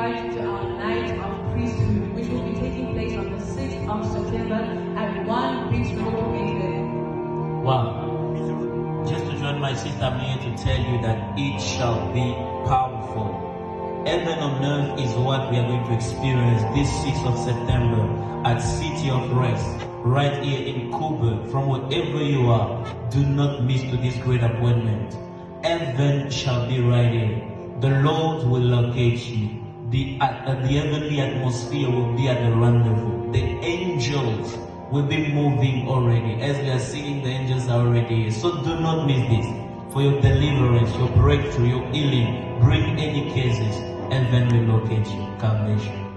invite you to our Night of Priesthood, which will be taking place on the 6th of September at 1 BEACH Road MAITLAND. Wow. Just to join my sister, I'm here to tell you that it shall be powerful. Heaven on earth is what we are going to experience this 6th of September at City of Rest, right here in Coburg. From wherever you are, do not miss to this great appointment. Heaven shall be right here. The Lord will locate you. The heavenly atmosphere will be at the rendezvous. The angels will be moving already. As we are singing, the angels are already here. So do not miss this. For your deliverance, your breakthrough, your healing, bring any cases, and then we locate you. God bless you.